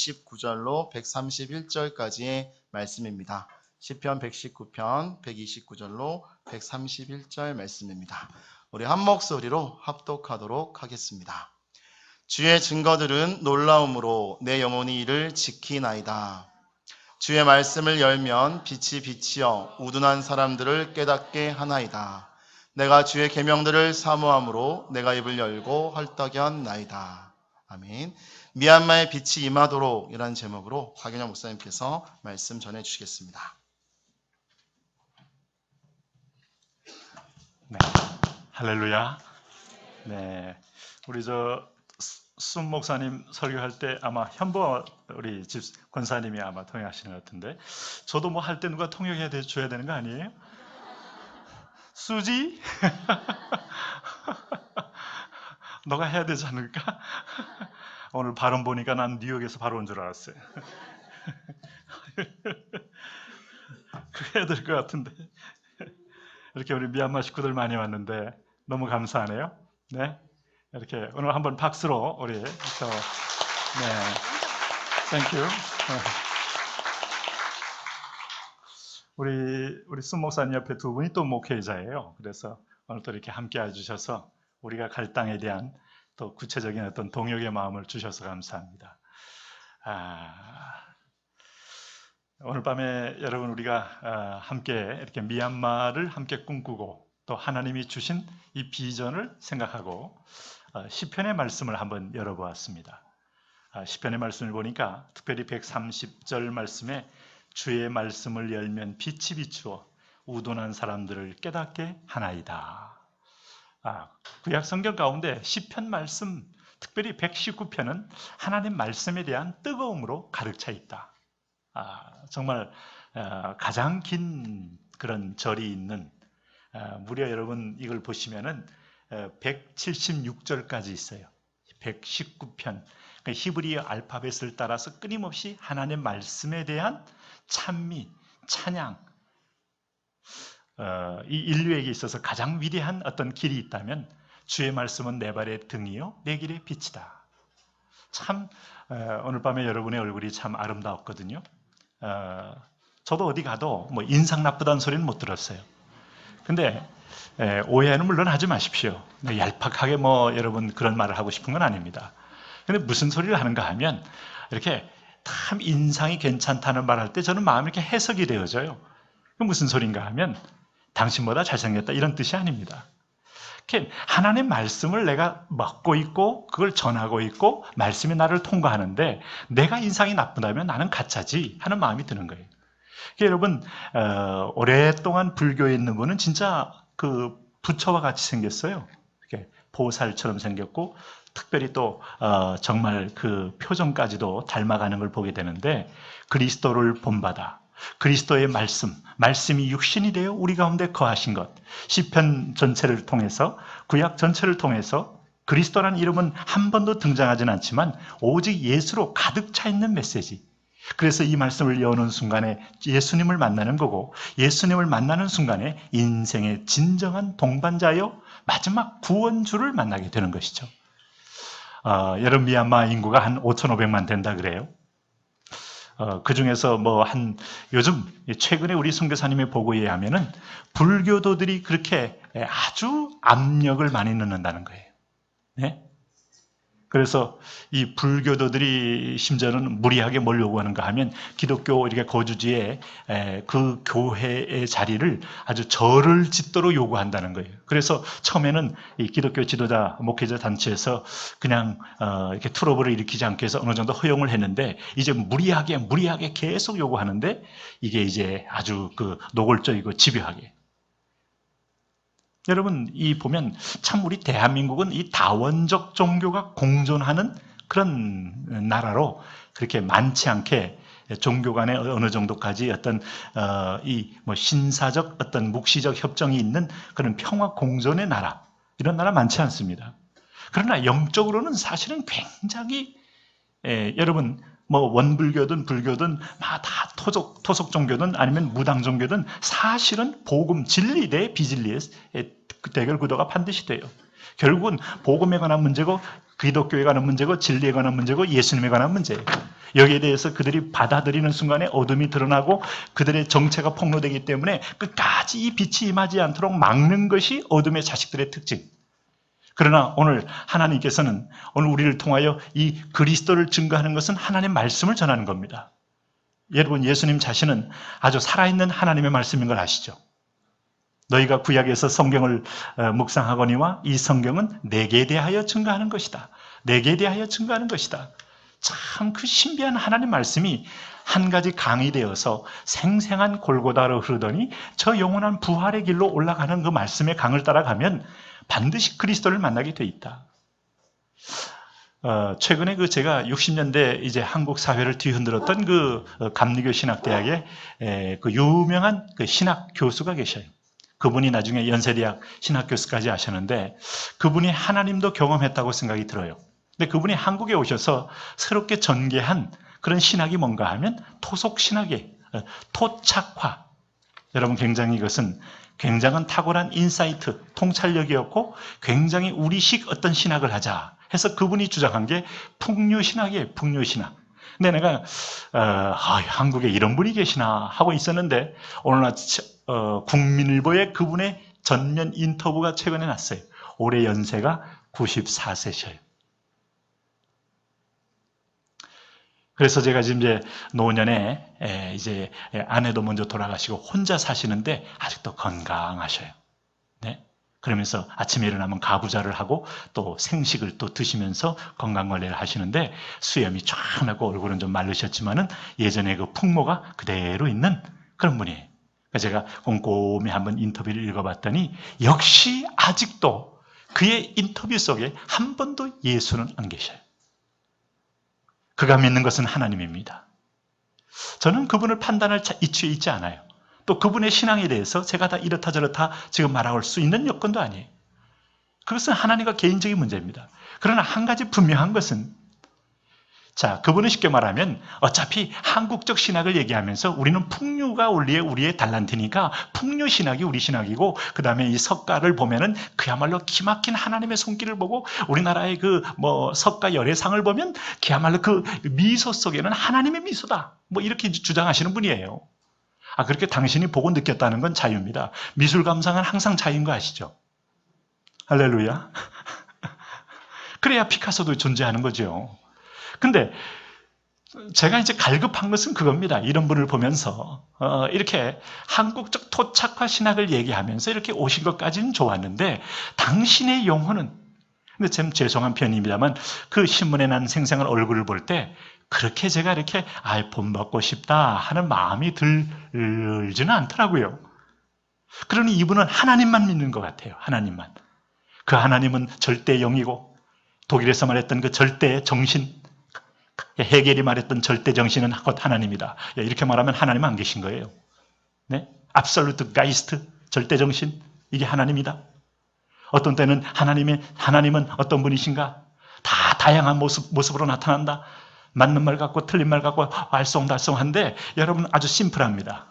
129절로 131절까지의 말씀입니다. 시편 119편 129절로 131절 말씀입니다. 우리 한 목소리로 합독하도록 하겠습니다. 주의 증거들은 놀라움으로 내 영혼이 이를 지키나이다. 주의 말씀을 열면 빛이 비치어 우둔한 사람들을 깨닫게 하나이다. 내가 주의 계명들을 사모함으로 내가 입을 열고 헐떡였나이다. 아멘. 미얀마의 빛이 임하도록 이라는 제목으로 박윤영 목사님께서 말씀 전해주시겠습니다. 네, 할렐루야. 네, 우리 순 목사님 설교할 때 아마 현보 우리 집 권사님이 아마 통역하시는 것 같은데, 저도 뭐 할 때 누가 통역해야 줘야 되는 거 아니에요? 수지? 너가 해야 되지 않을까? 오늘 발음 보니까 난 뉴욕에서 바로 온 줄 알았어요. 그래야 될 것 같은데. 이렇게 우리 미얀마 식구들 많이 왔는데 너무 감사하네요. 네, 이렇게 오늘 한번 박수로 우리 네, 땡큐. 우리 순 목사님 옆에 두 분이 또 목회자예요. 그래서 오늘 또 이렇게 함께 해주셔서 우리가 갈 땅에 대한 또 구체적인 어떤 동역의 마음을 주셔서 감사합니다. 오늘 밤에 여러분 우리가 함께 이렇게 미얀마를 함께 꿈꾸고 또 하나님이 주신 이 비전을 생각하고 시편의 말씀을 한번 열어보았습니다. 시편의 말씀을 보니까 특별히 130절 말씀에 주의 말씀을 열면 빛이 비추어 우둔한 사람들을 깨닫게 하나이다. 구약 성경 가운데 시편 말씀, 특별히 119편은 하나님 말씀에 대한 뜨거움으로 가득 차 있다. 정말 가장 긴 그런 절이 있는, 무려 여러분 이걸 보시면은 176절까지 있어요. 119편. 히브리어 알파벳을 따라서 끊임없이 하나님의 말씀에 대한 찬미, 찬양, 이 인류에게 있어서 가장 위대한 어떤 길이 있다면 주의 말씀은 내 발의 등이요 내 길의 빛이다. 참 오늘 밤에 여러분의 얼굴이 참 아름다웠거든요. 저도 어디 가도 뭐 인상 나쁘다는 소리는 못 들었어요. 근데 오해는 물론 하지 마십시오. 얄팍하게 뭐 여러분 그런 말을 하고 싶은 건 아닙니다. 근데 무슨 소리를 하는가 하면 이렇게 참 인상이 괜찮다는 말 할 때 저는 마음이 이렇게 해석이 되어져요. 무슨 소린가 하면 당신보다 잘생겼다 이런 뜻이 아닙니다. 이렇게 하나님의 말씀을 내가 먹고 있고 그걸 전하고 있고 말씀이 나를 통과하는데 내가 인상이 나쁘다면 나는 가짜지 하는 마음이 드는 거예요. 여러분 오랫동안 불교에 있는 분은 진짜 그 부처와 같이 생겼어요. 이렇게 보살처럼 생겼고 특별히 또 정말 그 표정까지도 닮아가는 걸 보게 되는데 그리스도를 본받아 그리스도의 말씀이 육신이 되어 우리 가운데 거하신 것, 시편 전체를 통해서 구약 전체를 통해서 그리스도라는 이름은 한 번도 등장하지는 않지만 오직 예수로 가득 차 있는 메시지. 그래서 이 말씀을 여는 순간에 예수님을 만나는 거고 예수님을 만나는 순간에 인생의 진정한 동반자여 마지막 구원주를 만나게 되는 것이죠. 여러분 미얀마 인구가 한 5,500만 된다 그래요. 그 중에서 요즘 최근에 우리 선교사님의 보고에 의하면은 불교도들이 그렇게 아주 압력을 많이 넣는다는 거예요. 네? 그래서 이 불교도들이 심지어는 무리하게 뭘 요구하는가 하면 기독교 이렇게 거주지에 그 교회의 자리를 아주 절을 짓도록 요구한다는 거예요. 그래서 처음에는 이 기독교 지도자 목회자 단체에서 그냥 이렇게 트러블을 일으키지 않기 위해서 어느 정도 허용을 했는데 이제 무리하게 계속 요구하는데 이게 이제 아주 그 노골적이고 집요하게. 여러분 이 보면 참 우리 대한민국은 이 다원적 종교가 공존하는 그런 나라로 그렇게 많지 않게 종교 간에 어느 정도까지 어떤 신사적 어떤 묵시적 협정이 있는 그런 평화 공존의 나라, 이런 나라 많지 않습니다. 그러나 영적으로는 사실은 굉장히 여러분 원불교든 불교든 다 토속 종교든 아니면 무당 종교든 사실은 복음 진리 대 비진리의 대결 구도가 반드시 돼요. 결국은 복음에 관한 문제고 기독교에 관한 문제고 진리에 관한 문제고 예수님에 관한 문제예요. 여기에 대해서 그들이 받아들이는 순간에 어둠이 드러나고 그들의 정체가 폭로되기 때문에 끝까지 이 빛이 임하지 않도록 막는 것이 어둠의 자식들의 특징. 그러나 오늘 하나님께서는 오늘 우리를 통하여 이 그리스도를 증거하는 것은 하나님의 말씀을 전하는 겁니다. 여러분, 예수님 자신은 아주 살아있는 하나님의 말씀인 걸 아시죠? 너희가 구약에서 성경을 묵상하거니와 이 성경은 내게 대하여 증거하는 것이다. 내게 대하여 증거하는 것이다. 참 그 신비한 하나님 말씀이 한 가지 강이 되어서 생생한 골고다로 흐르더니 저 영원한 부활의 길로 올라가는 그 말씀의 강을 따라가면 반드시 그리스도를 만나게 돼 있다. 최근에 제가 60년대 이제 한국 사회를 뒤흔들었던 감리교 신학대학의 그 유명한 그 신학 교수가 계셔요. 그분이 나중에 연세대학 신학 교수까지 하셨는데 그분이 하나님도 경험했다고 생각이 들어요. 근데 그분이 한국에 오셔서 새롭게 전개한 그런 신학이 뭔가 하면 토속 신학이에요. 토착화. 여러분, 굉장히 이것은 굉장한 탁월한 인사이트, 통찰력이었고 굉장히 우리식 어떤 신학을 하자 해서 그분이 주장한 게 풍류신학이에요. 풍류신학. 근데 내가 한국에 이런 분이 계시나 하고 있었는데 오늘 아침 국민일보에 그분의 전면 인터뷰가 최근에 났어요. 올해 연세가 94세셔요. 그래서 제가 지금 이제 노년에 이제 아내도 먼저 돌아가시고 혼자 사시는데 아직도 건강하셔요. 네. 그러면서 아침에 일어나면 가부좌를 하고 또 생식을 또 드시면서 건강관리를 하시는데 수염이 쫙하고 얼굴은 좀 마르셨지만은 예전에 그 풍모가 그대로 있는 그런 분이에요. 제가 꼼꼼히 한번 인터뷰를 읽어봤더니 역시 아직도 그의 인터뷰 속에 한 번도 예수는 안 계셔요. 그가 믿는 것은 하나님입니다. 저는 그분을 판단할 이치에 있지 않아요. 또 그분의 신앙에 대해서 제가 다 이렇다 저렇다 지금 말할 수 있는 여건도 아니에요. 그것은 하나님과 개인적인 문제입니다. 그러나 한 가지 분명한 것은 그분은 쉽게 말하면 어차피 한국적 신학을 얘기하면서 우리는 풍류가 우리의 달란트니까 풍류 신학이 우리 신학이고 그 다음에 이 석가를 보면은 그야말로 기막힌 하나님의 손길을 보고 우리나라의 석가 열애상을 보면 그야말로 그 미소 속에는 하나님의 미소다. 이렇게 주장하시는 분이에요. 그렇게 당신이 보고 느꼈다는 건 자유입니다. 미술 감상은 항상 자유인 거 아시죠? 할렐루야. 그래야 피카소도 존재하는 거죠. 근데 제가 이제 갈급한 것은 그겁니다. 이런 분을 보면서 이렇게 한국적 토착화 신학을 얘기하면서 이렇게 오신 것까지는 좋았는데 당신의 영혼은, 근데 참 죄송한 편입니다만 그 신문에 난 생생한 얼굴을 볼 때 그렇게 제가 이렇게 본받고 싶다 하는 마음이 들지는 않더라고요. 그러니 이분은 하나님만 믿는 것 같아요. 하나님만. 그 하나님은 절대 영이고 독일에서 말했던 그 절대 정신, 헤겔이 말했던 절대 정신은 곧 하나님이다. 이렇게 말하면 하나님 안 계신 거예요. 네? absolute Geist, 절대 정신, 이게 하나님이다. 어떤 때는 하나님은 어떤 분이신가? 다 다양한 모습으로 나타난다. 맞는 말 같고 틀린 말 같고 알쏭달쏭한데 여러분 아주 심플합니다.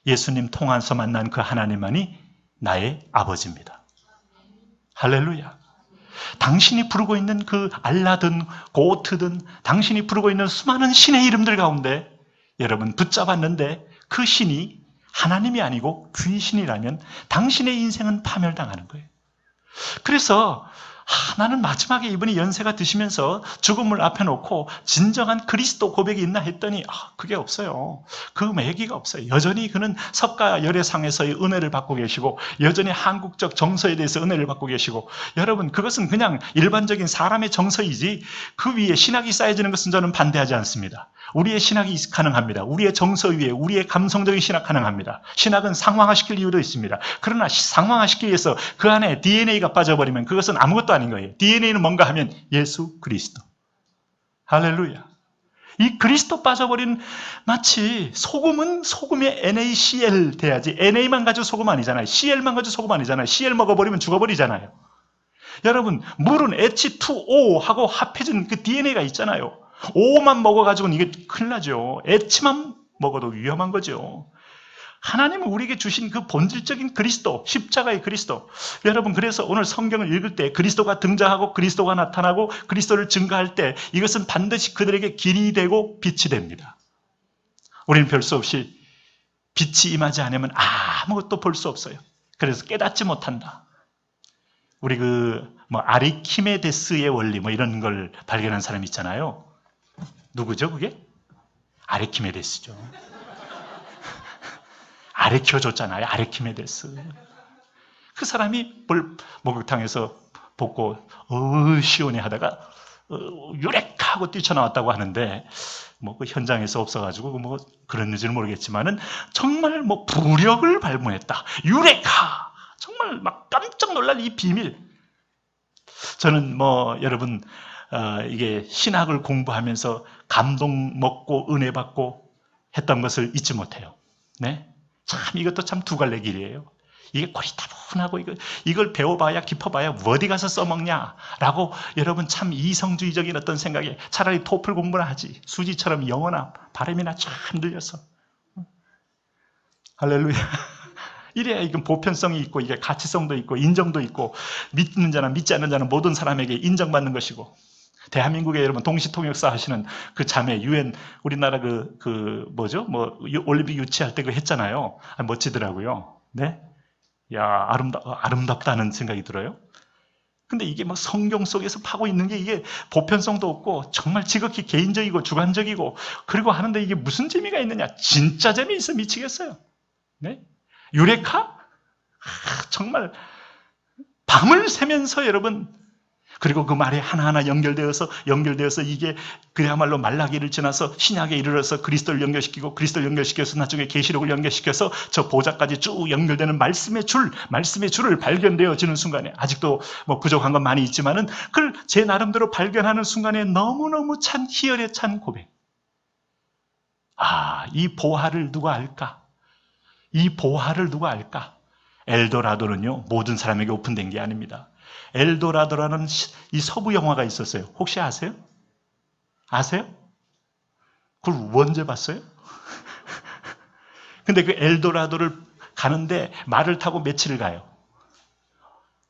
예수님 통해서 만난 그 하나님만이 나의 아버지입니다. 할렐루야. 당신이 부르고 있는 그 알라든 고트든 당신이 부르고 있는 수많은 신의 이름들 가운데 여러분 붙잡았는데 그 신이 하나님이 아니고 귀신이라면 당신의 인생은 파멸당하는 거예요. 그래서 나는 마지막에 이분이 연세가 드시면서 죽음을 앞에 놓고 진정한 그리스도 고백이 있나 했더니 그게 없어요. 그 매기가 없어요. 여전히 그는 석가 열애상에서의 은혜를 받고 계시고 여전히 한국적 정서에 대해서 은혜를 받고 계시고 여러분 그것은 그냥 일반적인 사람의 정서이지 그 위에 신학이 쌓여지는 것은 저는 반대하지 않습니다. 우리의 신학이 가능합니다. 우리의 정서 위에 우리의 감성적인 신학 가능합니다. 신학은 상황화시킬 이유도 있습니다. 그러나 상황화시키기 위해서 그 안에 DNA가 빠져버리면 그것은 아무것도 아닌 거예요. DNA는 뭔가 하면 예수 그리스도. 할렐루야. 이 그리스도 빠져버린 마치 소금은 소금에 NaCl 돼야지 NA만 가지고 소금 아니잖아요. Cl만 가지고 소금 아니잖아요. Cl 먹어버리면 죽어버리잖아요. 여러분 물은 H2O하고 합해진 그 DNA가 있잖아요. O만 먹어가지고는 이게 큰일 나죠. H만 먹어도 위험한 거죠. 하나님은 우리에게 주신 그 본질적인 그리스도, 십자가의 그리스도. 여러분, 그래서 오늘 성경을 읽을 때 그리스도가 등장하고 그리스도가 나타나고 그리스도를 증거할 때 이것은 반드시 그들에게 길이 되고 빛이 됩니다. 우리는 별 수 없이 빛이 임하지 않으면 아무것도 볼 수 없어요. 그래서 깨닫지 못한다. 우리 아리키메데스의 원리 이런 걸 발견한 사람 있잖아요. 누구죠, 그게? 아리키메데스죠. 아레켜줬잖아요. 아리키메데스. 그 사람이 목욕탕에서 벗고 시원해 하다가 유레카하고 뛰쳐나왔다고 하는데 그 현장에서 없어가지고 그랬는지는 모르겠지만은 정말 부력을 발견했다. 유레카. 정말 막 깜짝 놀랄 이 비밀. 저는 여러분 이게 신학을 공부하면서 감동 먹고 은혜 받고 했던 것을 잊지 못해요. 네. 참 이것도 참 두 갈래 길이에요. 이게 고리타분하고 이걸 배워봐야 깊어봐야 어디 가서 써먹냐라고 여러분 참 이성주의적인 어떤 생각에 차라리 토플 공부나 하지. 수지처럼 영어나 발음이나 참 늘려서. 할렐루야. 이래야 이건 보편성이 있고 이게 가치성도 있고 인정도 있고 믿는 자나 믿지 않는 자는 모든 사람에게 인정받는 것이고. 대한민국에 여러분 동시통역사 하시는 그 자매 유엔 우리나라 올림픽 유치할 때 그거 했잖아요. 멋지더라고요. 네, 야 아름답다는 생각이 들어요. 근데 이게 성경 속에서 파고 있는 게 이게 보편성도 없고 정말 지극히 개인적이고 주관적이고 그리고 하는데 이게 무슨 재미가 있느냐? 진짜 재미있어 미치겠어요. 네, 유레카 정말 밤을 새면서 여러분. 그리고 그 말이 하나하나 연결되어서 이게 그야말로 말라기를 지나서 신약에 이르러서 그리스도를 연결시키고 그리스도를 연결시켜서 나중에 계시록을 연결시켜서 저 보좌까지 쭉 연결되는 말씀의 줄을 발견되어지는 순간에 아직도 부족한 건 많이 있지만은 그걸 제 나름대로 발견하는 순간에 너무너무 희열에 찬 고백. 이 보화를 누가 알까? 이 보화를 누가 알까? 엘도라도는요 모든 사람에게 오픈된 게 아닙니다. 엘도라도라는 이 서부 영화가 있었어요. 혹시 아세요? 아세요? 그걸 언제 봤어요? 근데 그 엘도라도를 가는데 말을 타고 며칠을 가요.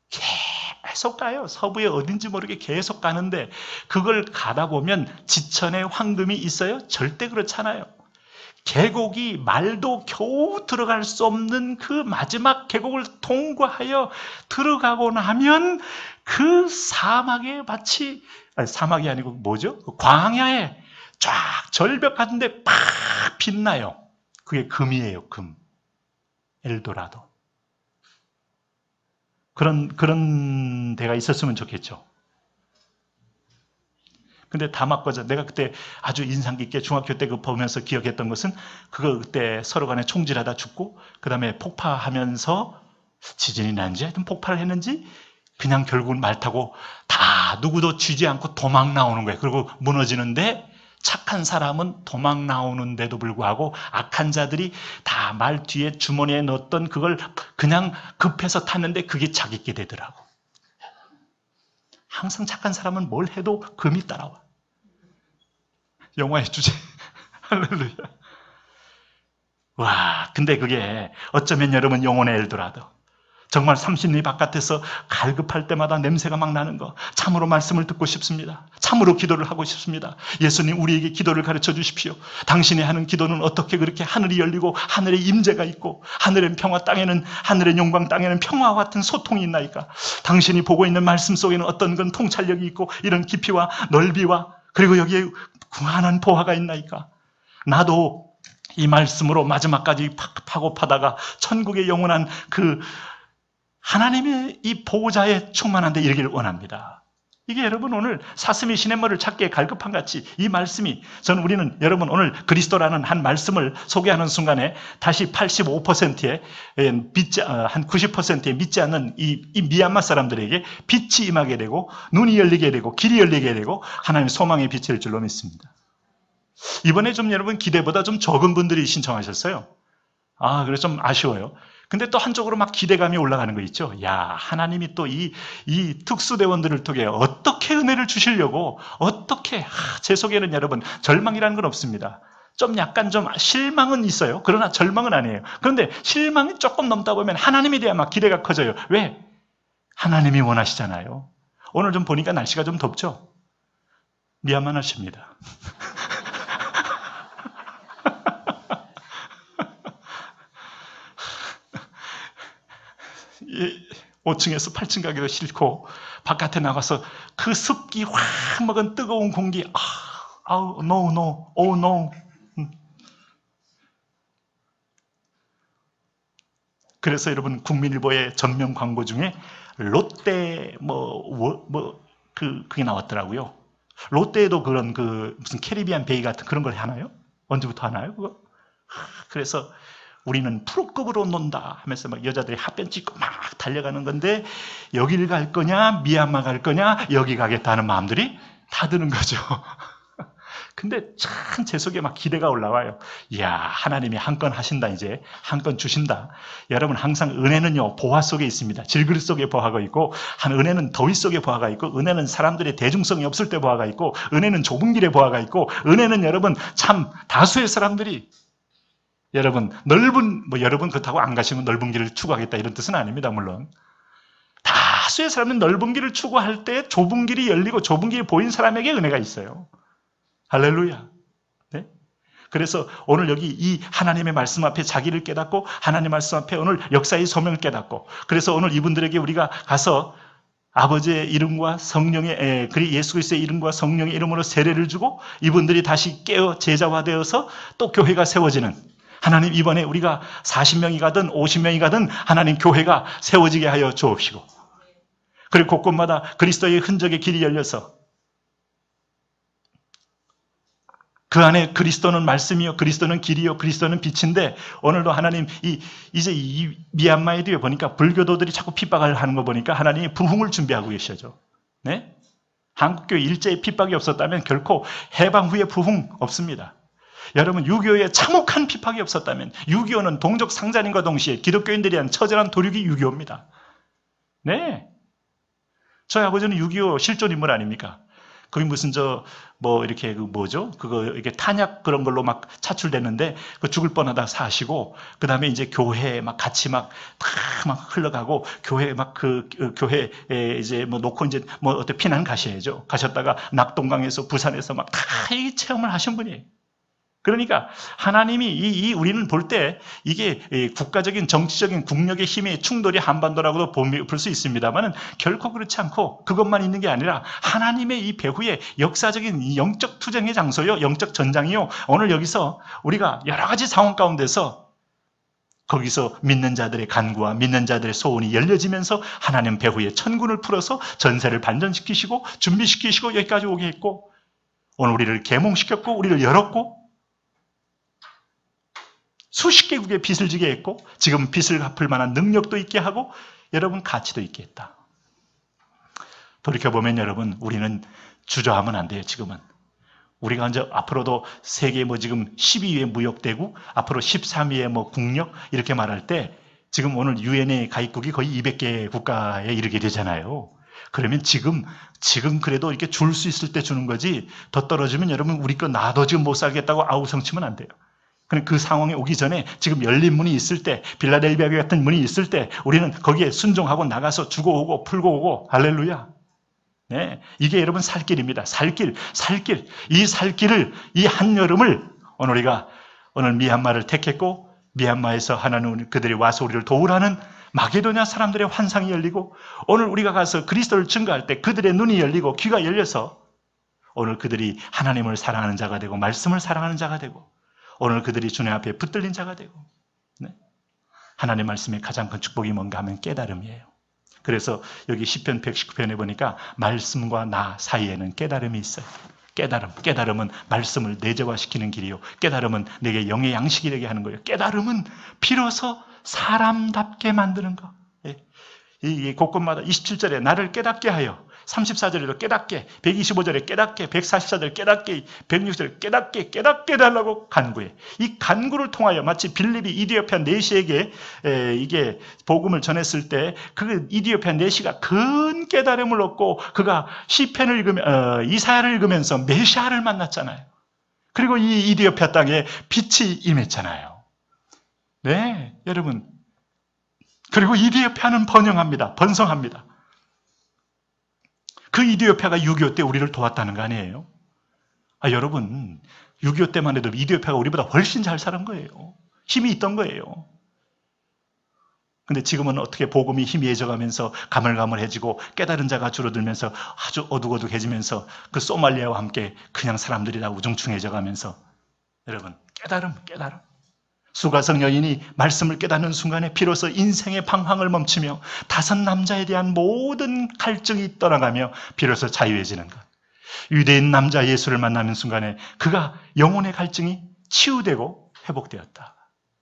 계속 가요. 서부에 어딘지 모르게 계속 가는데 그걸 가다 보면 지천에 황금이 있어요? 절대 그렇잖아요. 계곡이 말도 겨우 들어갈 수 없는 그 마지막 계곡을 통과하여 들어가고 나면 그 사막에 사막이 아니고 뭐죠? 광야에 쫙 절벽 같은데 팍 빛나요. 그게 금이에요, 금. 엘도라도. 그런 데가 있었으면 좋겠죠. 근데 다 맞거든. 내가 그때 아주 인상 깊게 중학교 때 그 보면서 기억했던 것은 그때 서로 간에 총질하다 죽고 그 다음에 폭파하면서 지진이 난지 하여튼 폭발을 했는지 그냥 결국은 말 타고 다 누구도 쥐지 않고 도망 나오는 거예요. 그리고 무너지는데 착한 사람은 도망 나오는데도 불구하고 악한 자들이 다 말 뒤에 주머니에 넣었던 그걸 그냥 급해서 탔는데 그게 자기게 되더라고. 항상 착한 사람은 뭘 해도 금이 따라와. 영화의 주제. 할렐루야. 와, 근데 그게 어쩌면 여러분 영혼의 엘도라도. 정말 30리 바깥에서 갈급할 때마다 냄새가 막 나는 거. 참으로 말씀을 듣고 싶습니다. 참으로 기도를 하고 싶습니다. 예수님 우리에게 기도를 가르쳐 주십시오. 당신이 하는 기도는 어떻게 그렇게 하늘이 열리고 하늘에 임재가 있고 하늘의 평화 땅에는 하늘의 영광 땅에는 평화와 같은 소통이 있나이까. 당신이 보고 있는 말씀 속에는 어떤 건 통찰력이 있고 이런 깊이와 넓이와 그리고 여기에 구한한 보화가 있나이까. 나도 이 말씀으로 마지막까지 파고 파다가 천국의 영원한 그 하나님의 이 보호자에 충만한 데 이르기를 원합니다. 이게 여러분 오늘 사슴이 시냇물을 찾기에 갈급한 같이 이 말씀이 우리는 여러분 오늘 그리스도라는 한 말씀을 소개하는 순간에 다시 85%에 한 90%에 믿지 않는 이 미얀마 사람들에게 빛이 임하게 되고 눈이 열리게 되고 길이 열리게 되고 하나님의 소망의 빛일 줄로 믿습니다. 이번에 좀 여러분 기대보다 좀 적은 분들이 신청하셨어요. 그래서 좀 아쉬워요. 근데 또 한쪽으로 막 기대감이 올라가는 거 있죠. 야, 하나님이 또 이 특수대원들을 통해 어떻게 은혜를 주시려고, 어떻게, 제 속에는 여러분, 절망이라는 건 없습니다. 좀 약간 좀 실망은 있어요. 그러나 절망은 아니에요. 그런데 실망이 조금 넘다 보면 하나님에 대한 막 기대가 커져요. 왜? 하나님이 원하시잖아요. 오늘 좀 보니까 날씨가 좀 덥죠? 미안하십니다. 5층에서 8층 가기도 싫고 바깥에 나가서 그 습기 확 먹은 뜨거운 공기 아우 no no oh no. 그래서 여러분 국민일보의 전면 광고 중에 롯데 그게 나왔더라고요. 롯데에도 그런 무슨 캐리비안 베이 같은 그런 걸 하나요? 언제부터 하나요? 그거? 그래서 우리는 프로급으로 논다 하면서 막 여자들이 핫변 찍고 막 달려가는 건데 여기를 갈 거냐 미얀마 갈 거냐 여기 가겠다는 마음들이 다 드는 거죠. 근데 참 제 속에 막 기대가 올라와요. 이야, 하나님이 한 건 하신다. 이제 한 건 주신다. 여러분 항상 은혜는요 보화 속에 있습니다. 질그릇 속에 보화가 있고 은혜는 더위 속에 보화가 있고 은혜는 사람들의 대중성이 없을 때 보화가 있고 은혜는 좁은 길에 보화가 있고 은혜는 여러분 참 다수의 사람들이 여러분 여러분 그렇다고 안 가시면 넓은 길을 추구하겠다 이런 뜻은 아닙니다. 물론 다수의 사람은 넓은 길을 추구할 때 좁은 길이 열리고 좁은 길이 보인 사람에게 은혜가 있어요. 할렐루야. 네? 그래서 오늘 여기 이 하나님의 말씀 앞에 자기를 깨닫고 하나님의 말씀 앞에 오늘 역사의 소명을 깨닫고 그래서 오늘 이분들에게 우리가 가서 아버지의 이름과 성령의 예수 그리스도의 이름과 성령의 이름으로 세례를 주고 이분들이 다시 깨어 제자화되어서 또 교회가 세워지는 하나님 이번에 우리가 40명이 가든 50명이 가든 하나님 교회가 세워지게 하여 주옵시고 그리고 곳곳마다 그리스도의 흔적의 길이 열려서 그 안에 그리스도는 말씀이요 그리스도는 길이요 그리스도는 빛인데 오늘도 하나님 이제 이 미얀마에 보니까 불교도들이 자꾸 핍박을 하는 거 보니까 하나님이 부흥을 준비하고 계셔죠. 네? 한국교회 일제히 핍박이 없었다면 결코 해방 후에 부흥 없습니다. 여러분 6.25에 참혹한 핍박이 없었다면 6.25는 동족 상잔인과 동시에 기독교인들이 한 처절한 도륙이 6.25입니다. 네. 저희 아버지는 6.25 실존 인물 아닙니까? 거기 무슨 이렇게 그거 이렇게 탄약 그런 걸로 막 차출됐는데 그 죽을 뻔하다 사시고 그 다음에 이제 교회에 막 같이 막 흘러가고 교회 교회에 이제 놓고 이제 어떻게 피난 가셔야죠. 가셨다가 낙동강에서 부산에서 막 다 이 체험을 하신 분이에요. 그러니까 하나님이 우리는 볼 때 이게 국가적인 정치적인 국력의 힘의 충돌이 한반도라고도 볼 수 있습니다만은 결코 그렇지 않고 그것만 있는 게 아니라 하나님의 이 배후의 역사적인 영적 투쟁의 장소요, 영적 전장이요. 오늘 여기서 우리가 여러 가지 상황 가운데서 거기서 믿는 자들의 간구와 믿는 자들의 소원이 열려지면서 하나님 배후의 천군을 풀어서 전세를 반전시키시고 준비시키시고 여기까지 오게 했고 오늘 우리를 계몽시켰고 우리를 열었고 수십 개국의 빚을 지게 했고 지금 빚을 갚을 만한 능력도 있게 하고 여러분 가치도 있게 했다. 돌이켜보면 여러분 우리는 주저하면 안 돼요. 지금은 우리가 이제 앞으로도 세계 지금 12위의 무역대국 앞으로 13위의 국력 이렇게 말할 때 지금 오늘 유엔의 가입국이 거의 200개 국가에 이르게 되잖아요. 그러면 지금 그래도 이렇게 줄 수 있을 때 주는 거지 더 떨어지면 여러분 우리 거 나도 지금 못 살겠다고 아우성치면 안 돼요. 그 상황에 오기 전에 지금 열린 문이 있을 때 빌라델비아 같은 문이 있을 때 우리는 거기에 순종하고 나가서 주고 오고 풀고 오고 할렐루야. 네, 이게 여러분 살 길입니다. 살 길. 이 살 길을 이 한여름을 오늘 미얀마를 택했고 미얀마에서 하나님 그들이 와서 우리를 도우라는 마게도냐 사람들의 환상이 열리고 오늘 우리가 가서 그리스도를 증거할 때 그들의 눈이 열리고 귀가 열려서 오늘 그들이 하나님을 사랑하는 자가 되고 말씀을 사랑하는 자가 되고 오늘 그들이 주님 앞에 붙들린 자가 되고 네? 하나님의 말씀의 가장 큰 축복이 뭔가 하면 깨달음이에요. 그래서 여기 시편 119편에 보니까 말씀과 나 사이에는 깨달음이 있어요. 깨달음은 말씀을 내재화시키는 길이요. 깨달음은 내게 영의 양식이 되게 하는 거예요. 깨달음은 비로소 사람답게 만드는 거. 이 곳곳마다 27절에 나를 깨닫게 하여 34절에도 깨닫게, 125절에 깨닫게, 144절에 깨닫게, 160절에 깨닫게 달라고 간구해. 이 간구를 통하여 마치 빌립이 이디오피아 내시에게 이게 복음을 전했을 때 그 이디오피아 내시가 큰 깨달음을 얻고 그가 시편을 읽으면 이사야를 읽으면서 메시아를 만났잖아요. 그리고 이 이디오피아 땅에 빛이 임했잖아요. 네, 여러분. 그리고 이디오피아는 번성합니다. 그 이디오피아가 6.25 때 우리를 도왔다는 거 아니에요? 여러분, 6.25 때만 해도 이디오피아가 우리보다 훨씬 잘 사는 거예요. 힘이 있던 거예요. 근데 지금은 어떻게 복음이 희미해져가면서 가물가물해지고 깨달은 자가 줄어들면서 아주 어둑어둑해지면서 그 소말리아와 함께 그냥 사람들이 다 우중충해져가면서 여러분, 깨달음. 수가성 여인이 말씀을 깨닫는 순간에 비로소 인생의 방황을 멈추며 5 남자에 대한 모든 갈증이 떠나가며 비로소 자유해지는 것. 유대인 남자 예수를 만나는 순간에 그가 영혼의 갈증이 치유되고 회복되었다.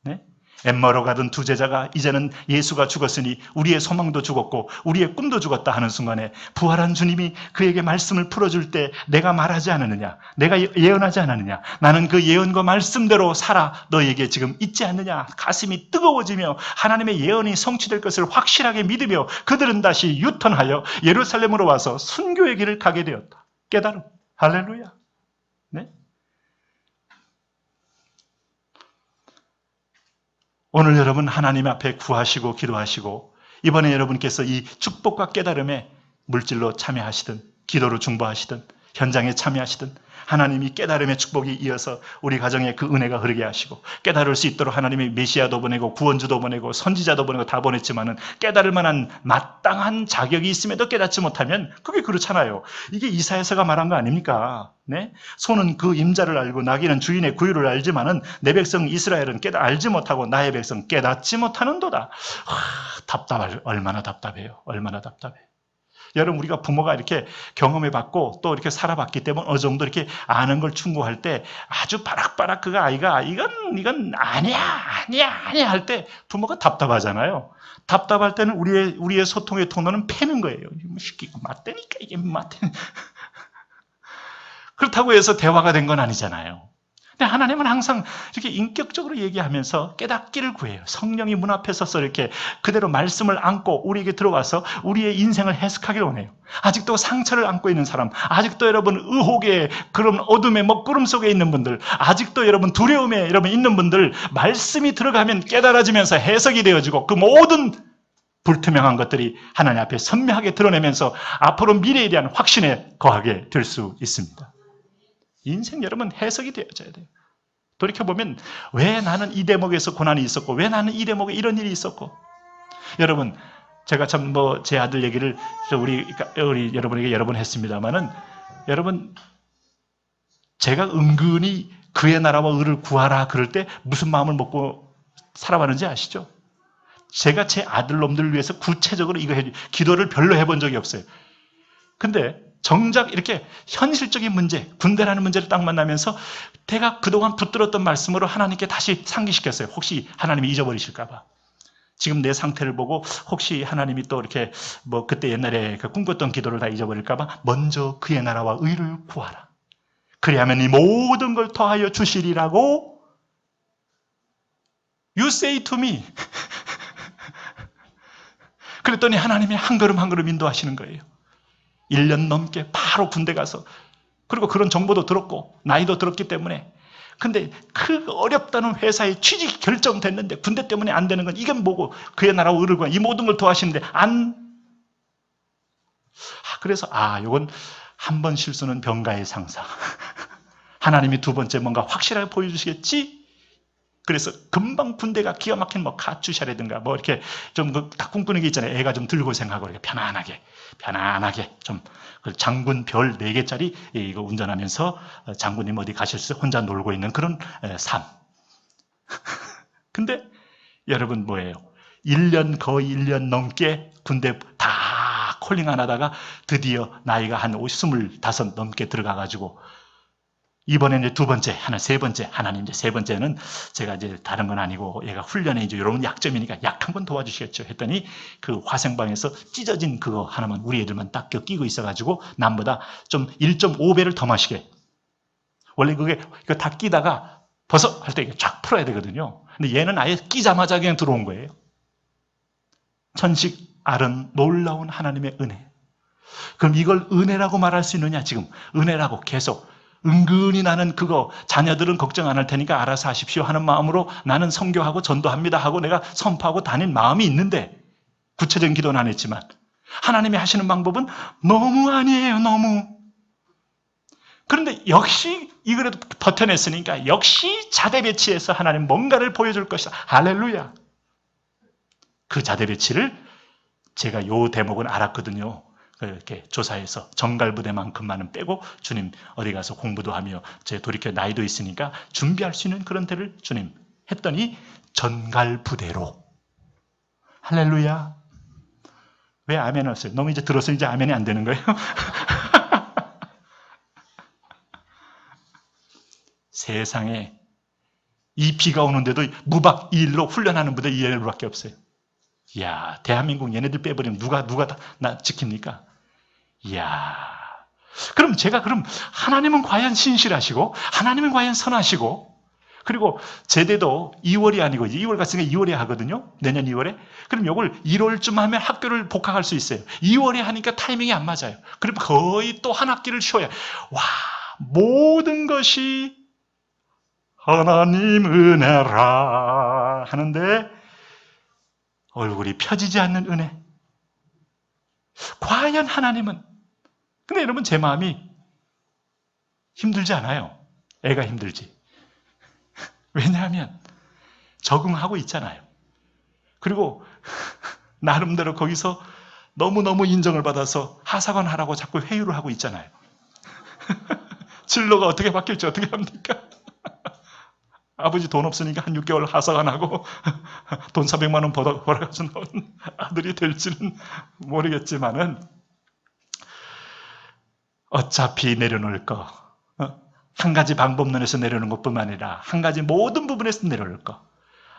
네? 엠마오로 가던 2 제자가 이제는 예수가 죽었으니 우리의 소망도 죽었고 우리의 꿈도 죽었다 하는 순간에 부활한 주님이 그에게 말씀을 풀어줄 때 내가 말하지 않았느냐, 내가 예언하지 않았느냐, 나는 그 예언과 말씀대로 살아 너에게 지금 있지 않느냐. 가슴이 뜨거워지며 하나님의 예언이 성취될 것을 확실하게 믿으며 그들은 다시 유턴하여 예루살렘으로 와서 순교의 길을 가게 되었다. 깨달음. 할렐루야. 네? 오늘 여러분 하나님 앞에 구하시고 기도하시고 이번에 여러분께서 이 축복과 깨달음에 물질로 참여하시든 기도로 중보하시든 현장에 참여하시든 하나님이 깨달음의 축복이 이어서 우리 가정에 그 은혜가 흐르게 하시고 깨달을 수 있도록 하나님이 메시아도 보내고 구원주도 보내고 선지자도 보내고 다 보냈지만은 깨달을 만한 마땅한 자격이 있음에도 깨닫지 못하면 그게 그렇잖아요. 이게 이사야서가 말한 거 아닙니까? 네? 소는 그 임자를 알고 나귀는 주인의 구유를 알지만은 내 백성 이스라엘은 알지 못하고 나의 백성 깨닫지 못하는도다. 얼마나 답답해요. 얼마나 답답해. 여러분 우리가 부모가 이렇게 경험해봤고 또 이렇게 살아봤기 때문에 어느 정도 이렇게 아는 걸 충고할 때 아주 바락바락 그 아이가 이건 아니야 할 때 부모가 답답하잖아요. 답답할 때는 우리의 소통의 통로는 패는 거예요. 시키고 맞다니까 이게 맞다니까. 그렇다고 해서 대화가 된 건 아니잖아요. 근데 하나님은 항상 이렇게 인격적으로 얘기하면서 깨닫기를 구해요. 성령이 문 앞에 서서 이렇게 그대로 말씀을 안고 우리에게 들어와서 우리의 인생을 해석하기를 원해요. 아직도 상처를 안고 있는 사람, 아직도 여러분 의혹의 그런 어둠의 먹구름 속에 있는 분들, 아직도 여러분 두려움에 여러분 있는 분들, 말씀이 들어가면 깨달아지면서 해석이 되어지고 그 모든 불투명한 것들이 하나님 앞에 선명하게 드러내면서 앞으로 미래에 대한 확신에 거하게 될 수 있습니다. 인생 여러분 해석이 되어져야 돼요. 돌이켜보면 왜 나는 이 대목에서 고난이 있었고 왜 나는 이 대목에 이런 일이 있었고 여러분 제가 참 제 아들 얘기를 우리 여러분에게 여러 번 했습니다만은 여러분 제가 은근히 그의 나라와 의를 구하라 그럴 때 무슨 마음을 먹고 살아봤는지 아시죠? 제가 제 아들놈들을 위해서 구체적으로 기도를 별로 해본 적이 없어요. 근데 정작 이렇게 현실적인 문제, 군대라는 문제를 딱 만나면서 내가 그동안 붙들었던 말씀으로 하나님께 다시 상기시켰어요. 혹시 하나님이 잊어버리실까봐. 지금 내 상태를 보고 혹시 하나님이 또 이렇게 그때 옛날에 꿈꿨던 기도를 다 잊어버릴까봐 먼저 그의 나라와 의를 구하라. 그리하면 이 모든 걸 더하여 주시리라고 You say to me. 그랬더니 하나님이 한 걸음 한 걸음 인도하시는 거예요. 1년 넘게 바로 군대 가서 그리고 그런 정보도 들었고 나이도 들었기 때문에 근데 그 어렵다는 회사에 취직 결정됐는데 군대 때문에 안 되는 건 이건 뭐고 그의 나라와 의를 구하라 이 모든 걸 도와시는데 그래서 이건 한 번 실수는 병가의 상사 하나님이 2번째 뭔가 확실하게 보여주시겠지. 그래서 금방 군대가 기가 막힌 카투샤라든가 이렇게 좀 딱 꿈꾸는 게 있잖아요. 애가 좀 들고생하고 이렇게 편안하게 좀 장군 별 4개짜리 이거 운전하면서 장군님 어디 가실 수 혼자 놀고 있는 그런 삶. 근데 여러분 뭐예요? 거의 1년 넘게 군대 다 콜링 안 하다가 드디어 나이가 한 25 넘게 들어가가지고 이번에 이제 2번째, 하나 3번째, 하나님 이제 3번째는 제가 이제 다른 건 아니고 얘가 훈련에 이제 이런 약점이니까 약한 건 도와주시겠죠 했더니 그 화생방에서 찢어진 그거 하나만 우리 애들만 딱 끼고 있어가지고 남보다 좀 1.5배를 더 마시게. 원래 이거 다 끼다가 벗어 할 때 이게 쫙 풀어야 되거든요. 근데 얘는 아예 끼자마자 그냥 들어온 거예요. 천식 알은 놀라운 하나님의 은혜. 그럼 이걸 은혜라고 말할 수 있느냐 지금 은혜라고 계속 은근히 나는 그거 자녀들은 걱정 안 할 테니까 알아서 하십시오 하는 마음으로 나는 선교하고 전도합니다 하고 내가 선포하고 다닌 마음이 있는데 구체적인 기도는 안 했지만 하나님이 하시는 방법은 너무 아니에요. 너무. 그런데 역시 이거라도 버텨냈으니까 역시 자대 배치에서 하나님 뭔가를 보여줄 것이다. 할렐루야. 그 자대 배치를 제가 요 대목은 알았거든요. 이렇게 조사해서 정갈부대만큼만은 빼고 주님 어디 가서 공부도 하며 제 돌이켜 나이도 있으니까 준비할 수 있는 그런 데를 주님 했더니 전갈부대로. 할렐루야. 왜 아멘 없어요? 너무 이제 들어서 이제 아멘이 안 되는 거예요? 세상에 이 비가 오는데도 무박 2일로 훈련하는 부대 2일밖에 없어요. 이야, 대한민국 얘네들 빼버리면 누가 나 지킵니까? 이야. 그럼 하나님은 과연 신실하시고 하나님은 과연 선하시고 그리고 제대도 2월이 아니고 2월 같으니까 2월에 하거든요. 내년 2월에. 그럼 이걸 1월쯤 하면 학교를 복학할 수 있어요. 2월에 하니까 타이밍이 안 맞아요. 그럼 거의 또 한 학기를 쉬어야. 와, 모든 것이 하나님 은혜라 하는데 얼굴이 펴지지 않는 은혜. 과연 하나님은. 근데 여러분 제 마음이 힘들지 않아요. 애가 힘들지. 왜냐하면 적응하고 있잖아요. 그리고 나름대로 거기서 너무너무 인정을 받아서 하사관 하라고 자꾸 회유를 하고 있잖아요. 진로가 어떻게 바뀔지 어떻게 합니까? 아버지 돈 없으니까 한 6개월 하사관하고 돈 400만 원 벌어가지고 나온 아들이 될지는 모르겠지만은 어차피 내려놓을 거. 한 가지 방법론에서 내려놓는 것뿐만 아니라 한 가지 모든 부분에서 내려놓을 거.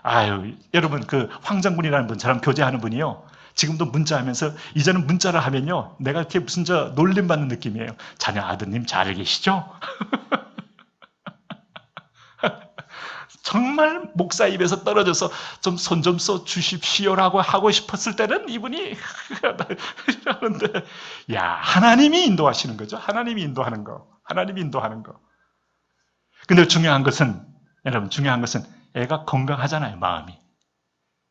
아유, 여러분 그 황장군이라는 분, 저랑 교제하는 분이요. 지금도 문자하면서 이제는 문자를 하면요. 내가 이렇게 무슨 놀림받는 느낌이에요. 자녀 아드님 잘 계시죠? 정말 목사 입에서 떨어져서 좀 손 좀 써 주십시오라고 하고 싶었을 때는 이분이 하는데, 야, 하나님이 인도하시는 거죠. 하나님이 인도하는 거. 하나님이 인도하는 거. 근데 중요한 것은, 여러분, 중요한 것은 애가 건강하잖아요, 마음이.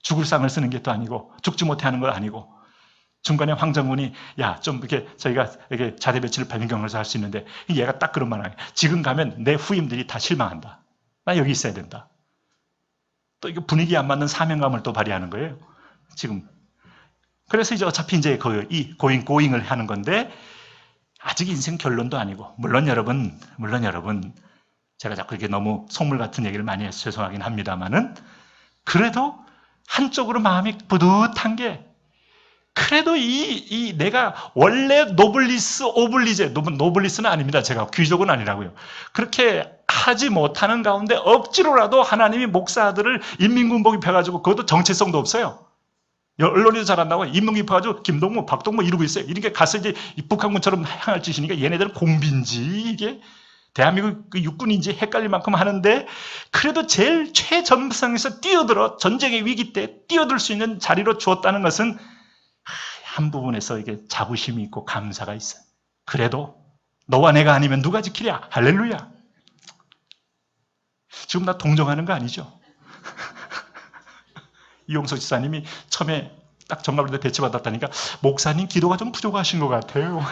죽을 상을 쓰는 게 또 아니고, 죽지 못해 하는 건 아니고, 중간에 황정군이, 야, 좀 이렇게 저희가 이렇게 자대 배치를 변경해서 할 수 있는데, 얘가 딱 그런 말 하게. 지금 가면 내 후임들이 다 실망한다. 나 여기 있어야 된다. 또 이거 분위기 안 맞는 사명감을 또 발휘하는 거예요. 지금. 그래서 이제 어차피 이제 이 고잉을 하는 건데, 아직 인생 결론도 아니고, 물론 여러분, 제가 자꾸 이렇게 너무 속물 같은 얘기를 많이 해서 죄송하긴 합니다만은, 그래도 한쪽으로 마음이 뿌듯한 게, 그래도 내가 원래 노블리스 오블리제, 노블리스는 아닙니다. 제가 귀족은 아니라고요. 그렇게 하지 못하는 가운데 억지로라도 하나님이 목사들을 인민군복 입혀가지고 그것도 정체성도 없어요. 언론에도 잘 안 나와요. 인민군 입혀가지고 김동무, 박동무 이러고 있어요. 이렇게 가서 이제 북한군처럼 향할 짓이니까 얘네들은 공비인지 이게 대한민국 그 육군인지 헷갈릴 만큼 하는데 그래도 제일 최전방에서 뛰어들어 전쟁의 위기 때 뛰어들 수 있는 자리로 주었다는 것은 한 부분에서 이게 자부심이 있고 감사가 있어요. 그래도 너와 내가 아니면 누가 지키랴? 할렐루야. 지금 나 동정하는 거 아니죠? 이용석 지사님이 처음에 딱 정갈부대 배치받았다니까 목사님 기도가 좀 부족하신 것 같아요.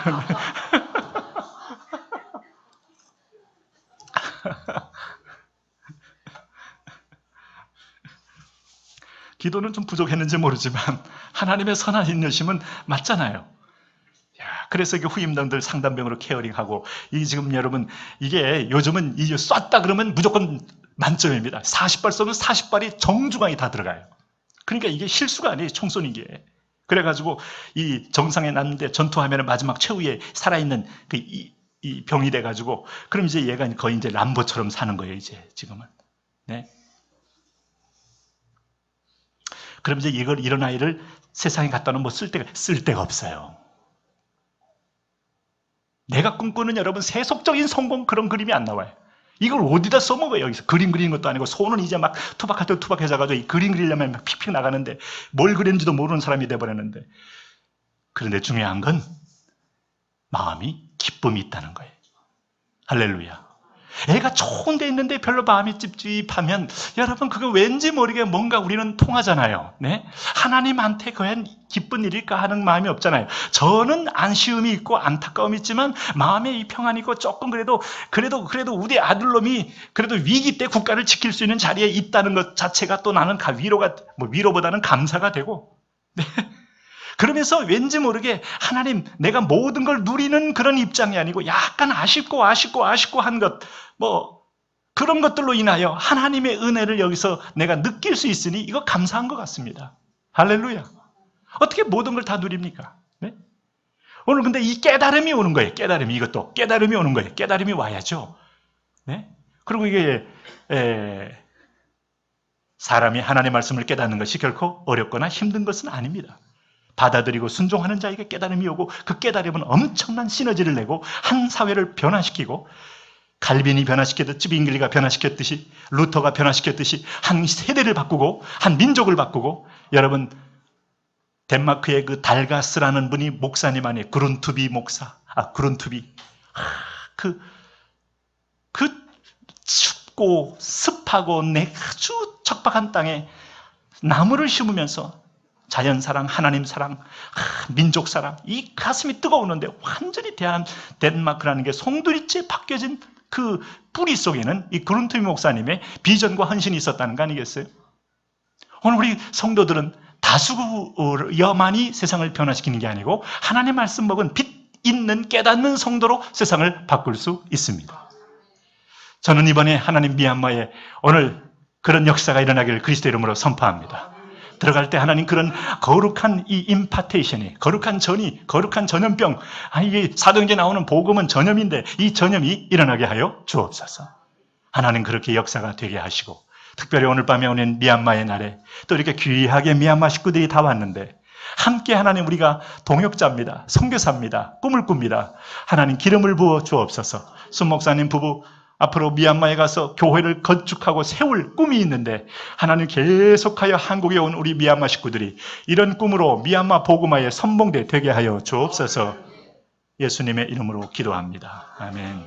기도는 좀 부족했는지 모르지만 하나님의 선한 인내심은 맞잖아요. 야, 그래서 이게 후임당들 상담병으로 케어링하고 이게 지금 여러분 이게 요즘은 이제 쐈다 그러면 무조건 만점입니다. 40발 쏘면 40발이 정중앙에 다 들어가요. 그러니까 이게 실수가 아니에요. 총 쏘는 게. 그래가지고 이 정상에 났는데 전투하면 마지막 최후에 살아있는 이 병이 돼가지고 그럼 이제 얘가 거의 이제 람보처럼 사는 거예요. 이제 지금은. 네. 그럼 이제 이런 아이를 세상에 갖다 놓으면 쓸데가 없어요. 내가 꿈꾸는 여러분 세속적인 성공 그런 그림이 안 나와요. 이걸 어디다 써먹어요. 여기서 그림 그리는 것도 아니고 손은 이제 막 투박할 때 투박해져가지고 이 그림 그리려면 막 픽픽 나가는데 뭘 그렸는지도 모르는 사람이 돼버렸는데 그런데 중요한 건 마음이 기쁨이 있다는 거예요. 할렐루야. 애가 좋은 데 있는데 별로 마음이 찝찝하면 여러분 그거 왠지 모르게 뭔가 우리는 통하잖아요. 네? 하나님한테 과연 기쁜 일일까 하는 마음이 없잖아요. 저는 안쉬움이 있고 안타까움이 있지만 마음에 이 평안이 있고 조금 그래도 우리 아들놈이 그래도 위기 때 국가를 지킬 수 있는 자리에 있다는 것 자체가 또 나는 위로보다는 감사가 되고 네? 그러면서 왠지 모르게 하나님 내가 모든 걸 누리는 그런 입장이 아니고 약간 아쉽고 한 것 그런 것들로 인하여 하나님의 은혜를 여기서 내가 느낄 수 있으니 이거 감사한 것 같습니다. 할렐루야. 어떻게 모든 걸 다 누립니까? 네? 오늘 근데 이 깨달음이 오는 거예요. 깨달음이 오는 거예요. 깨달음이 와야죠. 네? 그리고 이게 사람이 하나님의 말씀을 깨닫는 것이 결코 어렵거나 힘든 것은 아닙니다. 받아들이고 순종하는 자에게 깨달음이 오고 그 깨달음은 엄청난 시너지를 내고 한 사회를 변화시키고 칼빈이 변화시켰듯이 쮸잉글리가 변화시켰듯이 루터가 변화시켰듯이 한 세대를 바꾸고 한 민족을 바꾸고 여러분 덴마크의 그 달가스라는 분이 목사님 안에 그룬투비 목사 그룬투비 그 춥고 습하고 아주 척박한 땅에 나무를 심으면서 자연사랑, 하나님 사랑, 민족 사랑, 이 가슴이 뜨거우는데 완전히 덴마크라는 게 송두리째 바뀌어진 그 뿌리 속에는 이 그룬투비 목사님의 비전과 헌신이 있었다는 거 아니겠어요? 오늘 우리 성도들은 다수여만이 세상을 변화시키는 게 아니고 하나님의 말씀 먹은 빛 있는 깨닫는 성도로 세상을 바꿀 수 있습니다. 저는 이번에 하나님 미얀마에 오늘 그런 역사가 일어나기를 그리스도 이름으로 선포합니다. 들어갈 때 하나님 그런 거룩한 이 임파테이션이 거룩한 전염병 이게 사도행전에 나오는 복음은 전염인데 이 전염이 일어나게 하여 주옵소서. 하나님 그렇게 역사가 되게 하시고 특별히 오늘 밤에 오는 미얀마의 날에 또 이렇게 귀하게 미얀마 식구들이 다 왔는데 함께 하나님 우리가 동역자입니다. 선교사입니다. 꿈을 꿉니다. 하나님 기름을 부어 주옵소서. 순 목사님 부부 앞으로 미얀마에 가서 교회를 건축하고 세울 꿈이 있는데 하나님 계속하여 한국에 온 우리 미얀마 식구들이 이런 꿈으로 미얀마 복음화의 선봉대 되게 하여 주옵소서. 예수님의 이름으로 기도합니다. 아멘.